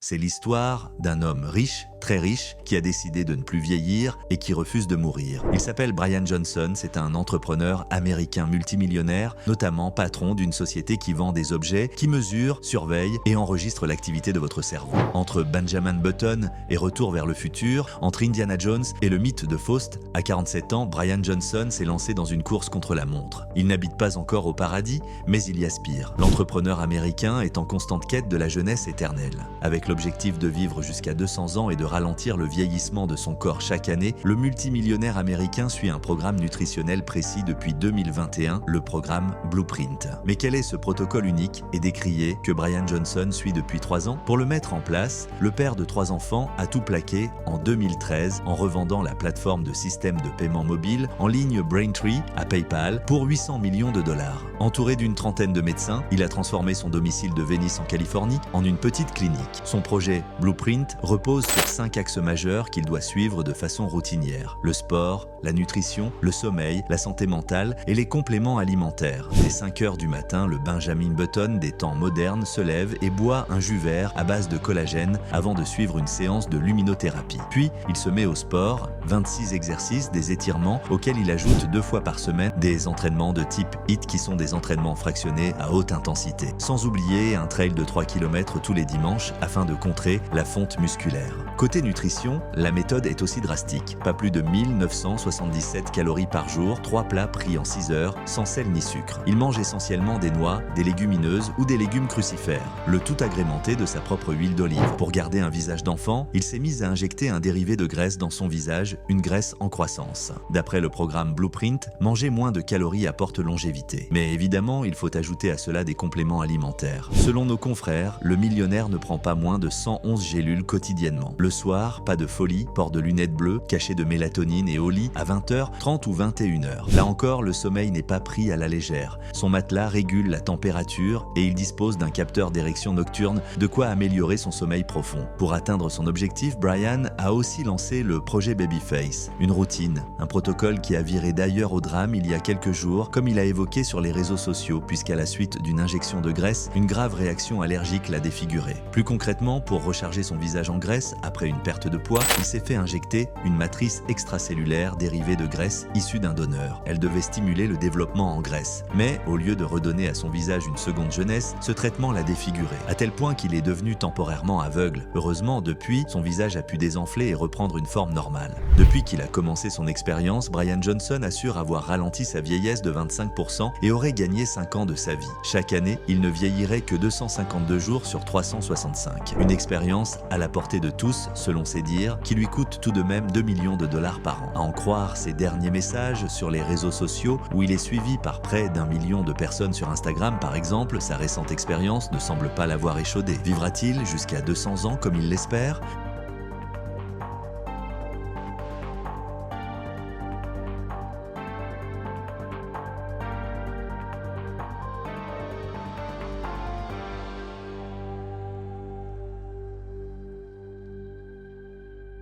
C'est l'histoire d'un homme riche, très riche, qui a décidé de ne plus vieillir et qui refuse de mourir. Il s'appelle Brian Johnson, c'est un entrepreneur américain multimillionnaire, notamment patron d'une société qui vend des objets, qui mesure, surveille et enregistre l'activité de votre cerveau. Entre Benjamin Button et Retour vers le futur, entre Indiana Jones et le mythe de Faust, à 47 ans, Brian Johnson s'est lancé dans une course contre la montre. Il n'habite pas encore au paradis, mais il y aspire. L'entrepreneur américain est en constante quête de la jeunesse éternelle. Avec l'objectif de vivre jusqu'à 200 ans et de ralentir le vieillissement de son corps chaque année, le multimillionnaire américain suit un programme nutritionnel précis depuis 2021, le programme Blueprint. Mais quel est ce protocole unique et décrié que Brian Johnson suit depuis 3 ans? Pour le mettre en place, le père de 3 enfants a tout plaqué en 2013 en revendant la plateforme de système de paiement mobile en ligne Braintree à PayPal pour 800 millions de dollars. Entouré d'une trentaine de médecins, il a transformé son domicile de Venice en Californie en une petite clinique. Son projet Blueprint repose sur 5 axes majeurs qu'il doit suivre de façon routinière. Le sport, la nutrition, le sommeil, la santé mentale et les compléments alimentaires. Dès 5 heures du matin, le Benjamin Button des temps modernes se lève et boit un jus vert à base de collagène avant de suivre une séance de luminothérapie. Puis, il se met au sport, 26 exercices, des étirements auxquels il ajoute 2 fois par semaine des entraînements de type HIIT qui sont des entraînements fractionnés à haute intensité. Sans oublier un trail de 3 km tous les dimanches afin de contrer la fonte musculaire. Côté nutrition, la méthode est aussi drastique. Pas plus de 1977 calories par jour, 3 plats pris en 6 heures, sans sel ni sucre. Il mange essentiellement des noix, des légumineuses ou des légumes crucifères, le tout agrémenté de sa propre huile d'olive. Pour garder un visage d'enfant, il s'est mis à injecter un dérivé de graisse dans son visage, une graisse en croissance. D'après le programme Blueprint, manger moins de calories apporte longévité. Mais évidemment, il faut ajouter à cela des compléments alimentaires. Selon nos confrères, le millionnaire ne prend pas moins de 111 gélules quotidiennement. Le soir, pas de folie, port de lunettes bleues, cachet de mélatonine et au lit à 20h30 ou 21h. Là encore, le sommeil n'est pas pris à la légère. Son matelas régule la température et il dispose d'un capteur d'érection nocturne, de quoi améliorer son sommeil profond. Pour atteindre son objectif, Brian a aussi lancé le projet Babyface, une routine, un protocole qui a viré d'ailleurs au drame il y a quelques jours, comme il a évoqué sur les réseaux sociaux, puisqu'à la suite d'une injection de graisse, une grave réaction allergique l'a défiguré. Plus concrètement, pour recharger son visage en graisse, après une perte de poids, il s'est fait injecter une matrice extracellulaire dérivée de graisse issue d'un donneur. Elle devait stimuler le développement en graisse. Mais, au lieu de redonner à son visage une seconde jeunesse, ce traitement l'a défiguré, à tel point qu'il est devenu temporairement aveugle. Heureusement, depuis, son visage a pu désenfler et reprendre une forme normale. Depuis qu'il a commencé son expérience, Brian Johnson assure avoir ralenti sa vieillesse de 25% et aurait gagné 5 ans de sa vie. Chaque année, il ne vieillirait que 252 jours sur 365. Une expérience à la portée de tous, selon ses dires, qui lui coûte tout de même 2 millions de dollars par an. À en croire ses derniers messages sur les réseaux sociaux, où il est suivi par près d'1 million de personnes sur Instagram par exemple, sa récente expérience ne semble pas l'avoir échaudé. Vivra-t-il jusqu'à 200 ans comme il l'espère?